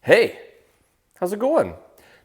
Hey, how's it going?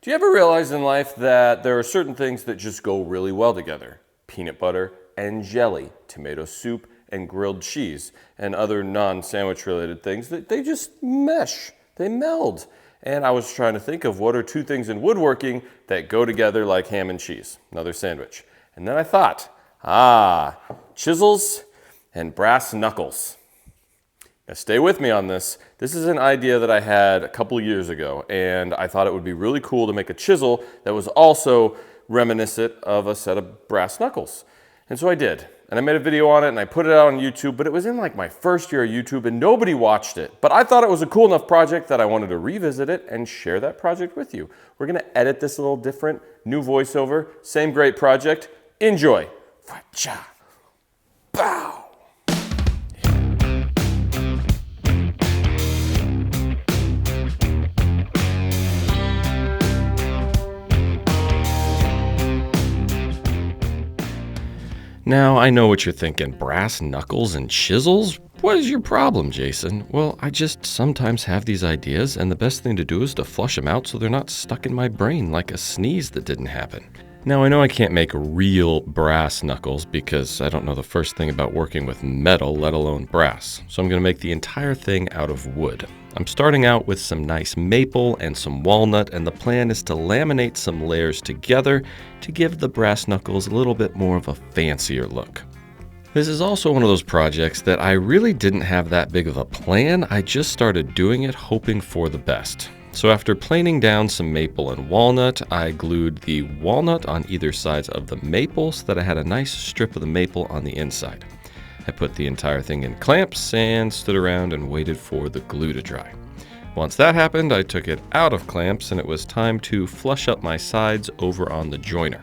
Do you ever realize in life that there are certain things that just go really well together? Peanut butter and jelly, tomato soup and grilled cheese, and other non-sandwich related things that they just mesh, they meld. And I was trying to think of what are two things in woodworking that go together like ham and cheese, another sandwich. And then I thought, chisels and brass knuckles. Now stay with me on this. This is an idea that I had a couple years ago, and I thought it would be really cool to make a chisel that was also reminiscent of a set of brass knuckles. And so I did. And I made a video on it and I put it out on YouTube, but it was in like my first year of YouTube and nobody watched it. But I thought it was a cool enough project that I wanted to revisit it and share that project with you. We're gonna edit this a little different, new voiceover, same great project. Enjoy. Fa-cha. Bow. Now, I know what you're thinking, brass knuckles and chisels? What is your problem, Jason? Well, I just sometimes have these ideas, and the best thing to do is to flush them out so they're not stuck in my brain like a sneeze that didn't happen. Now, I know I can't make real brass knuckles because I don't know the first thing about working with metal, let alone brass. So I'm going to make the entire thing out of wood. I'm starting out with some nice maple and some walnut, and the plan is to laminate some layers together to give the brass knuckles a little bit more of a fancier look. This is also one of those projects that I really didn't have that big of a plan. I just started doing it hoping for the best. So after planing down some maple and walnut, I glued the walnut on either sides of the maple so that I had a nice strip of the maple on the inside. I put the entire thing in clamps and stood around and waited for the glue to dry. Once that happened, I took it out of clamps and it was time to flush up my sides over on the joiner.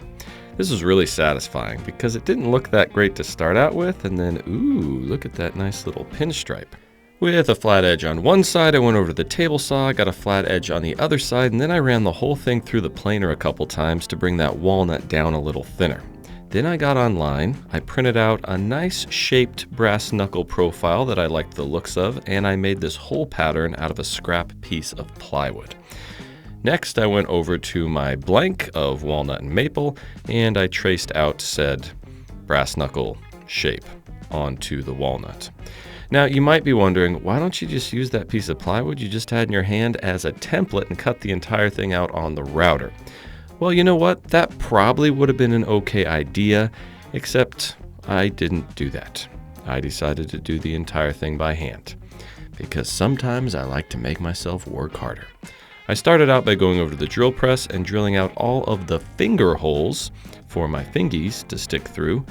This was really satisfying because it didn't look that great to start out with, and then, ooh, look at that nice little pinstripe. With a flat edge on one side, I went over to the table saw, got a flat edge on the other side, and then I ran the whole thing through the planer a couple times to bring that walnut down a little thinner. Then I got online, I printed out a nice shaped brass knuckle profile that I liked the looks of, and I made this whole pattern out of a scrap piece of plywood. Next, I went over to my blank of walnut and maple, and I traced out said brass knuckle shape onto the walnut. Now, you might be wondering, why don't you just use that piece of plywood you just had in your hand as a template and cut the entire thing out on the router? Well, you know what? That probably would have been an okay idea, except I didn't do that. I decided to do the entire thing by hand, because sometimes I like to make myself work harder. I started out by going over to the drill press and drilling out all of the finger holes for my fingies to stick through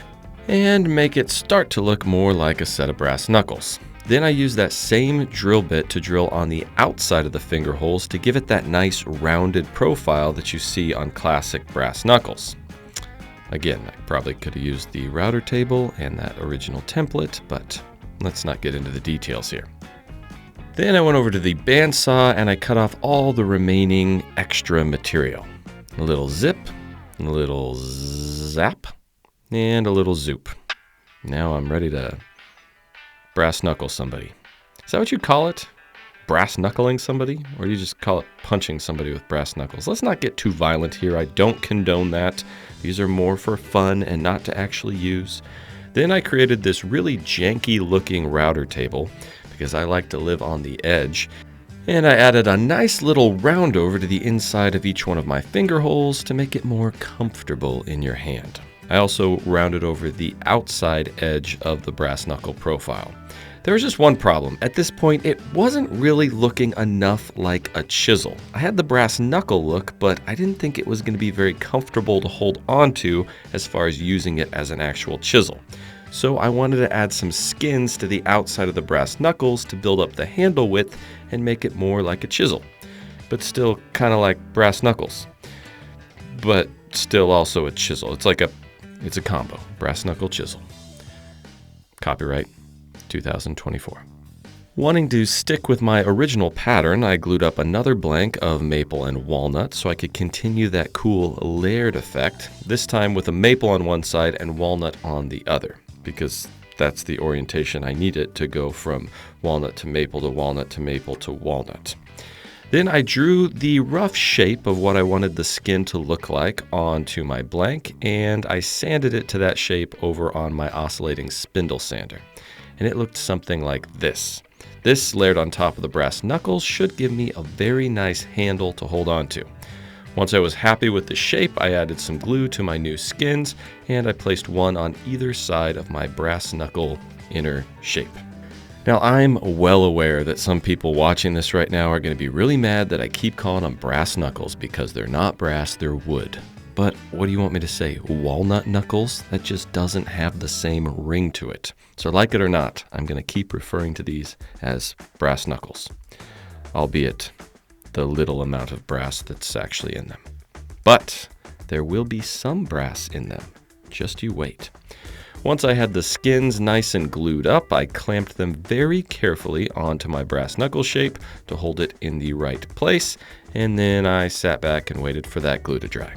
and make it start to look more like a set of brass knuckles. Then I used that same drill bit to drill on the outside of the finger holes to give it that nice rounded profile that you see on classic brass knuckles. Again, I probably could have used the router table and that original template, but let's not get into the details here. Then I went over to the bandsaw and I cut off all the remaining extra material. A little zip, a little zap, and a little zoop. Now I'm ready to brass knuckle somebody. Is that what you call it? Brass knuckling somebody? Or do you just call it punching somebody with brass knuckles? Let's not get too violent here. I don't condone that. These are more for fun and not to actually use. Then I created this really janky looking router table because I like to live on the edge. And I added a nice little round over to the inside of each one of my finger holes to make it more comfortable in your hand. I also rounded over the outside edge of the brass knuckle profile. There was just one problem. At this point, it wasn't really looking enough like a chisel. I had the brass knuckle look, but I didn't think it was going to be very comfortable to hold onto as far as using it as an actual chisel. So I wanted to add some skins to the outside of the brass knuckles to build up the handle width and make it more like a chisel, but still kind of like brass knuckles, but still also a chisel. It's a combo, brass knuckle chisel. Copyright 2024. Wanting to stick with my original pattern, I glued up another blank of maple and walnut so I could continue that cool layered effect, this time with a maple on one side and walnut on the other, because that's the orientation I needed to go from walnut to maple to walnut to maple to walnut. Then I drew the rough shape of what I wanted the skin to look like onto my blank, and I sanded it to that shape over on my oscillating spindle sander. And it looked something like this. This layered on top of the brass knuckles should give me a very nice handle to hold on to. Once I was happy with the shape, I added some glue to my new skins, and I placed one on either side of my brass knuckle inner shape. Now, I'm well aware that some people watching this right now are going to be really mad that I keep calling them brass knuckles because they're not brass, they're wood. But what do you want me to say? Walnut knuckles? That just doesn't have the same ring to it. So like it or not, I'm going to keep referring to these as brass knuckles, albeit the little amount of brass that's actually in them. But there will be some brass in them. Just you wait. Once I had the skins nice and glued up, I clamped them very carefully onto my brass knuckle shape to hold it in the right place, and then I sat back and waited for that glue to dry.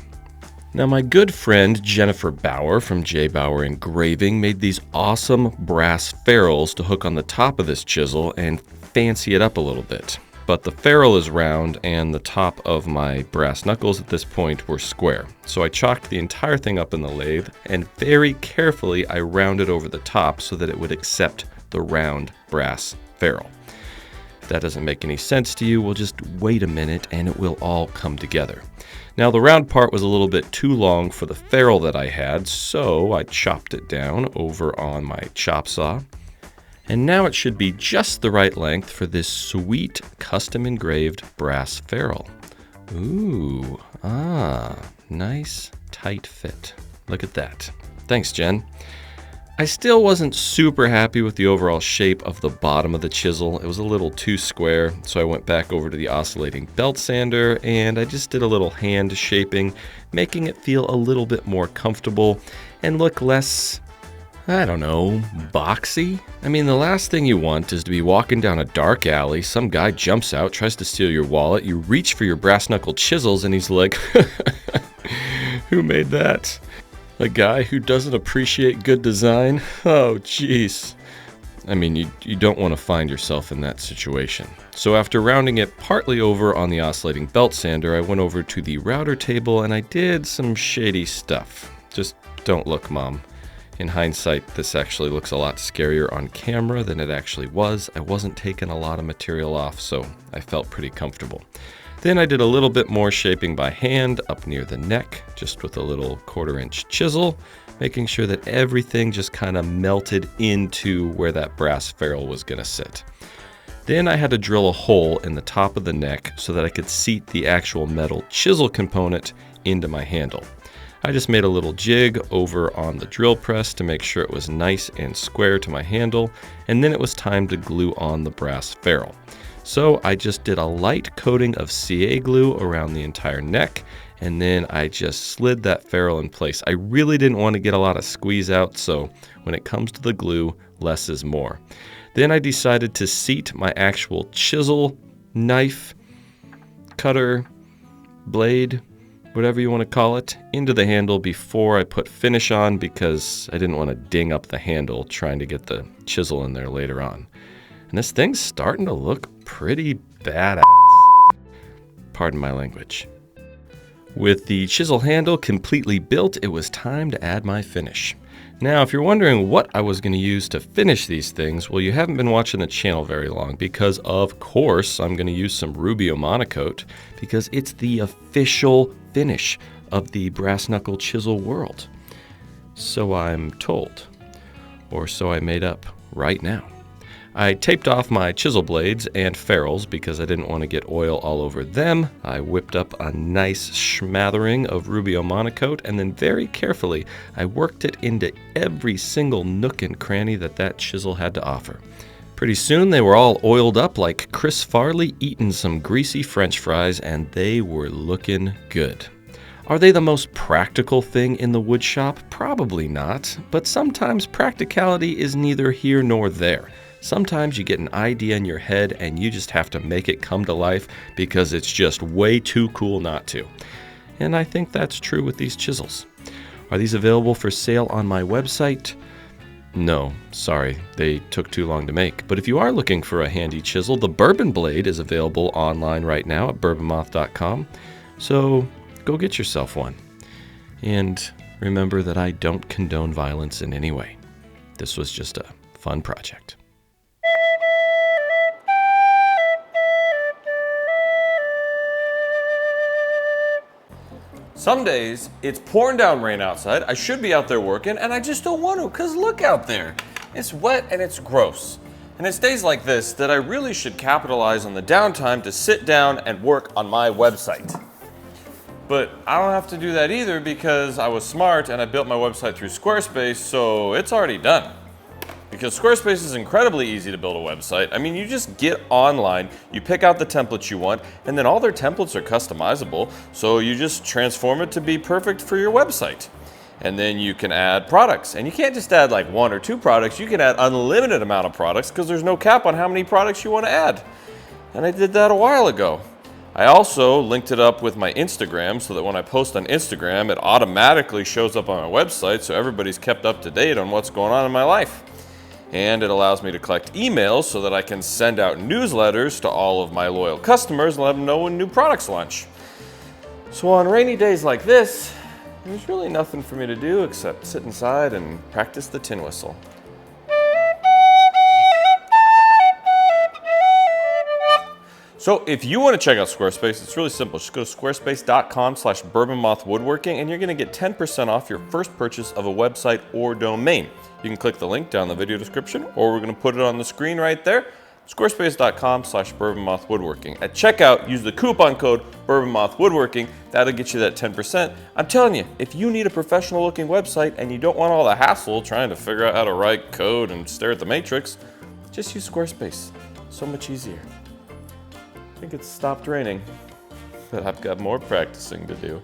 Now, my good friend Jennifer Bauer from J. Bauer Engraving made these awesome brass ferrules to hook on the top of this chisel and fancy it up a little bit. But the ferrule is round and the top of my brass knuckles at this point were square. So I chalked the entire thing up in the lathe and very carefully I rounded over the top so that it would accept the round brass ferrule. If that doesn't make any sense to you, we'll just wait a minute and it will all come together. Now, the round part was a little bit too long for the ferrule that I had, so I chopped it down over on my chop saw. And now it should be just the right length for this sweet custom engraved brass ferrule. Ooh, nice tight fit. Look at that. Thanks, Jen. I still wasn't super happy with the overall shape of the bottom of the chisel. It was a little too square, so I went back over to the oscillating belt sander and I just did a little hand shaping, making it feel a little bit more comfortable and look less, I don't know, boxy? I mean, the last thing you want is to be walking down a dark alley, some guy jumps out, tries to steal your wallet, you reach for your brass knuckle chisels, and he's like, who made that? A guy who doesn't appreciate good design? Oh, jeez. I mean, you don't want to find yourself in that situation. So after rounding it partly over on the oscillating belt sander, I went over to the router table and I did some shady stuff. Just don't look, Mom. In hindsight, this actually looks a lot scarier on camera than it actually was. I wasn't taking a lot of material off, so I felt pretty comfortable. Then I did a little bit more shaping by hand up near the neck, just with a little 1/4-inch chisel, making sure that everything just kind of melted into where that brass ferrule was going to sit. Then I had to drill a hole in the top of the neck so that I could seat the actual metal chisel component into my handle. I just made a little jig over on the drill press to make sure it was nice and square to my handle, and then it was time to glue on the brass ferrule. So I just did a light coating of CA glue around the entire neck, and then I just slid that ferrule in place. I really didn't want to get a lot of squeeze out, so when it comes to the glue, less is more. Then I decided to seat my actual chisel, knife, cutter, blade, whatever you want to call it, into the handle before I put finish on because I didn't want to ding up the handle trying to get the chisel in there later on. And this thing's starting to look pretty badass. Pardon my language. With the chisel handle completely built, it was time to add my finish. Now, if you're wondering what I was going to use to finish these things, well, you haven't been watching the channel very long because, of course, I'm going to use some Rubio Monocoat because it's the official finish of the brass knuckle chisel world. So I'm told, or so I made up right now. I taped off my chisel blades and ferrules because I didn't want to get oil all over them. I whipped up a nice smattering of Rubio Monocoat, and then very carefully I worked it into every single nook and cranny that chisel had to offer. Pretty soon they were all oiled up like Chris Farley eating some greasy French fries, and they were looking good. Are they the most practical thing in the wood shop? Probably not, but sometimes practicality is neither here nor there. Sometimes you get an idea in your head and you just have to make it come to life because it's just way too cool not to. And I think that's true with these chisels. Are these available for sale on my website? No, sorry, they took too long to make. But if you are looking for a handy chisel, the Bourbon blade is available online right now at bourbonmoth.com. So go get yourself one. And remember that I don't condone violence in any way. This was just a fun project. Some days, it's pouring down rain outside. I should be out there working, and I just don't want to, because look out there. It's wet and it's gross. And it's days like this that I really should capitalize on the downtime to sit down and work on my website. But I don't have to do that either because I was smart and I built my website through Squarespace, so it's already done. Because Squarespace is incredibly easy to build a website. I mean, you just get online, you pick out the templates you want, and then all their templates are customizable, so you just transform it to be perfect for your website. And then you can add products. And you can't just add like 1 or 2 products, you can add unlimited amount of products because there's no cap on how many products you want to add. And I did that a while ago. I also linked it up with my Instagram so that when I post on Instagram, it automatically shows up on my website so everybody's kept up to date on what's going on in my life. And it allows me to collect emails so that I can send out newsletters to all of my loyal customers and let them know when new products launch. So on rainy days like this, there's really nothing for me to do except sit inside and practice the tin whistle. So if you want to check out Squarespace, it's really simple. Just go to squarespace.com/bourbonmothwoodworking and you're going to get 10% off your first purchase of a website or domain. You can click the link down in the video description, or we're going to put it on the screen right there. Squarespace.com/bourbonmothwoodworking. At checkout, use the coupon code BOURBONMOTHWOODWORKING. That'll get you that 10%. I'm telling you, if you need a professional looking website and you don't want all the hassle trying to figure out how to write code and stare at the matrix, just use Squarespace. So much easier. I think it's stopped raining, but I've got more practicing to do.